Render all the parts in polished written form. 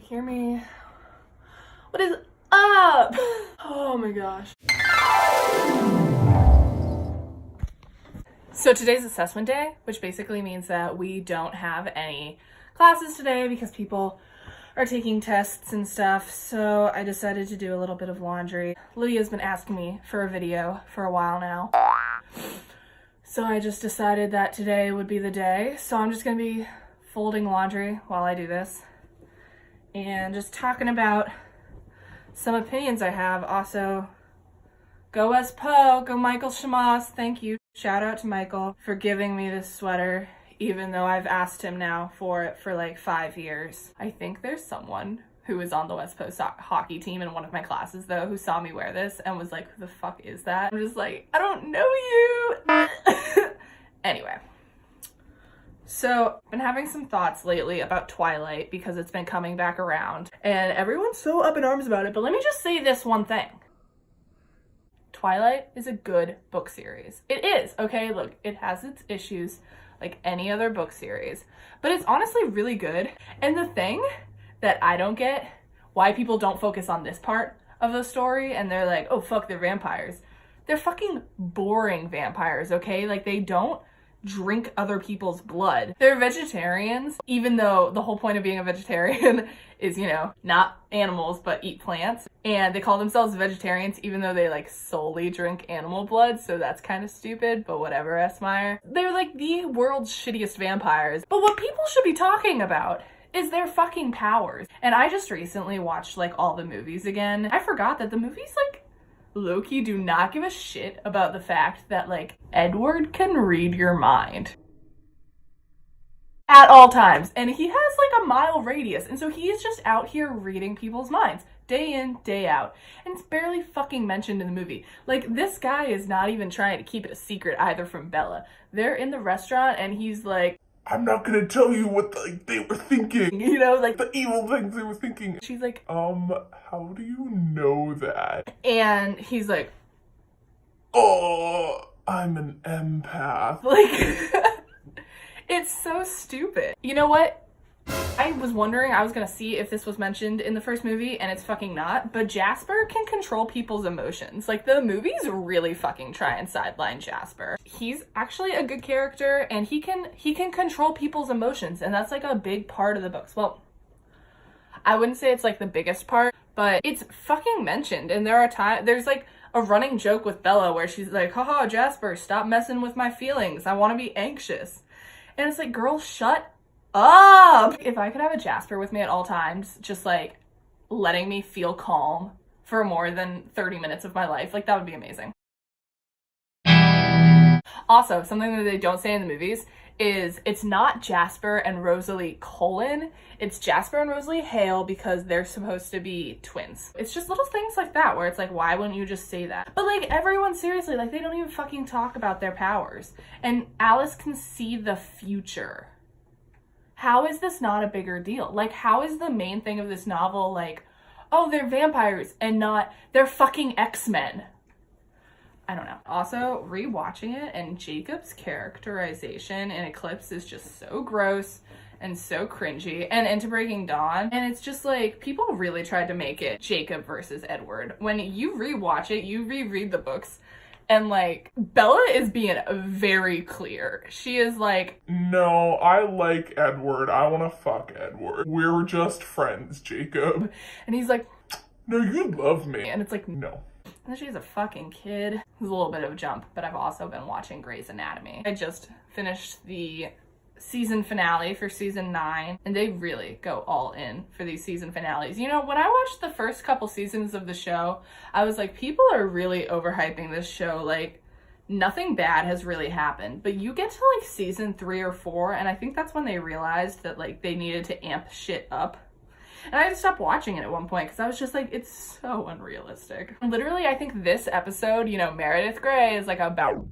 hear me? What is up? Oh my gosh. So today's assessment day, which basically means that we don't have any classes today because people are taking tests and stuff. So I decided to do a little bit of laundry. Lydia's been asking me for a video for a while now. So I just decided that today would be the day. So I'm just gonna be folding laundry while I do this and just talking about some opinions I have. Also, go West Po, go Michael Shamos, thank you. Shout out to Michael for giving me this sweater, even though I've asked him now for it for like 5 years. I think there's someone who was on the West Po hockey team in one of my classes though, who saw me wear this and was like, who the fuck is that? I'm just like, I don't know you. Anyway. So, I've been having some thoughts lately about Twilight because it's been coming back around and everyone's so up in arms about it, but let me just say this one thing. Twilight is a good book series. It is, okay? Look, it has its issues like any other book series, but it's honestly really good. And the thing that I don't get, why people don't focus on this part of the story and they're like, oh fuck, they're vampires. They're fucking boring vampires, okay? Like they don't drink other people's blood. They're vegetarians, even though the whole point of being a vegetarian is, you know, not animals, but eat plants. And they call themselves vegetarians, even though they like solely drink animal blood. So that's kind of stupid, but whatever, S. Meyer. They're like the world's shittiest vampires. But what people should be talking about is their fucking powers. And I just recently watched like all the movies again. I forgot that the movies like low-key do not give a shit about the fact that like Edward can read your mind at all times, and he has like a mile radius, and so he is just out here reading people's minds day in, day out, and it's barely fucking mentioned in the movie. Like this guy is not even trying to keep it a secret either from Bella. They're in the restaurant and he's like, I'm not gonna tell you what they were thinking. You know, like the evil things they were thinking. She's like, how do you know that? And he's like, oh, I'm an empath. Like, it's so stupid. You know what? I was wondering, I was gonna see if this was mentioned in the first movie, and it's fucking not, but Jasper can control people's emotions. Like, the movies really fucking try and sideline Jasper. He's actually a good character, and he can control people's emotions, and that's like a big part of the books. Well, I wouldn't say it's like the biggest part, but it's fucking mentioned, and there are times, there's like a running joke with Bella where she's like, haha, Jasper, stop messing with my feelings. I want to be anxious. And it's like, girl, shut up. If I could have a Jasper with me at all times, just like letting me feel calm for more than 30 minutes of my life, like that would be amazing. Also, something that they don't say in the movies is it's not Jasper and Rosalie Cullen, it's Jasper and Rosalie Hale because they're supposed to be twins. It's just little things like that where it's like, why wouldn't you just say that? But like everyone, seriously, like they don't even fucking talk about their powers. And Alice can see the future. How is this not a bigger deal? Like, how is the main thing of this novel like, oh, they're vampires and not, they're fucking X-Men? I don't know. Also, rewatching it and Jacob's characterization in Eclipse is just so gross and so cringy, and Into Breaking Dawn. And it's just like, people really tried to make it Jacob versus Edward. When you rewatch it, you reread the books, and like, Bella is being very clear. She is like, no, I like Edward. I want to fuck Edward. We're just friends, Jacob. And he's like, no, you love me. and it's like, no. And then she's a fucking kid. It's a little bit of a jump, but I've also been watching Grey's Anatomy. I just finished the season finale for season 9, and they really go all in for these season finales. You know, when I watched the first couple seasons of the show, I was like, people are really overhyping this show. Like, nothing bad has really happened. But you get to like season 3 or 4, and I think that's when they realized that like they needed to amp shit up. And I had to stop watching it at one point because I was just like, it's so unrealistic. Literally, I think this episode, you know, Meredith Grey is like about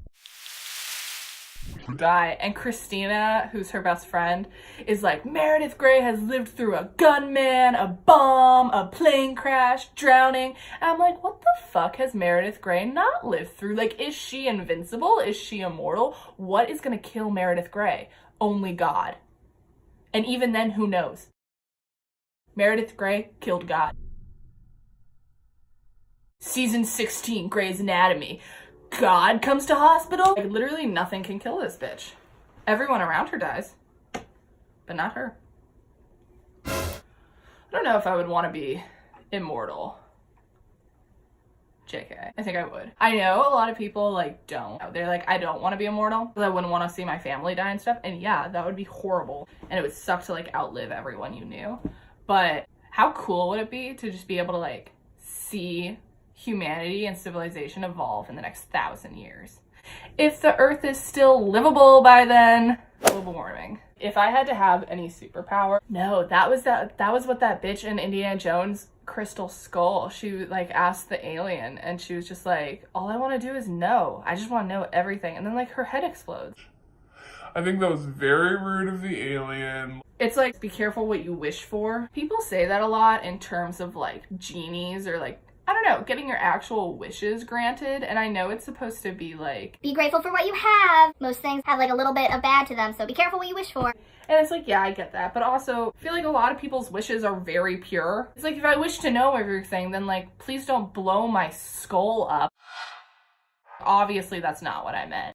die, and Christina, who's her best friend, is like, Meredith Grey has lived through a gunman, a bomb, a plane crash, drowning. And I'm like, what the fuck has Meredith Grey not lived through? Like, is she invincible? Is she immortal? What is gonna kill Meredith Grey? Only God. And even then, who knows? Meredith Grey killed God. Season 16, Grey's Anatomy. God comes to hospital? Like, literally nothing can kill this bitch. Everyone around her dies, but not her. I don't know if I would want to be immortal. JK. I think I would. I know a lot of people like don't. They're like, I don't want to be immortal because I wouldn't want to see my family die and stuff. And yeah, that would be horrible. And it would suck to like outlive everyone you knew. But how cool would it be to just be able to like see humanity and civilization evolve in the next 1,000 years? If the earth is still livable by then. Global warming. If I had to have any superpower, no, that was what that bitch in Indiana Jones Crystal Skull, she like asked the alien and she was just like, all I want to do is know. I just want to know everything. And then like her head explodes. I think that was very rude of the alien. It's like, be careful what you wish for. People say that a lot in terms of like genies or like, I don't know, getting your actual wishes granted. And I know it's supposed to be like, be grateful for what you have. Most things have like a little bit of bad to them, so be careful what you wish for. and it's like, yeah, I get that. But also, I feel like a lot of people's wishes are very pure. It's like, if I wish to know everything, then like, please don't blow my skull up. Obviously, that's not what I meant.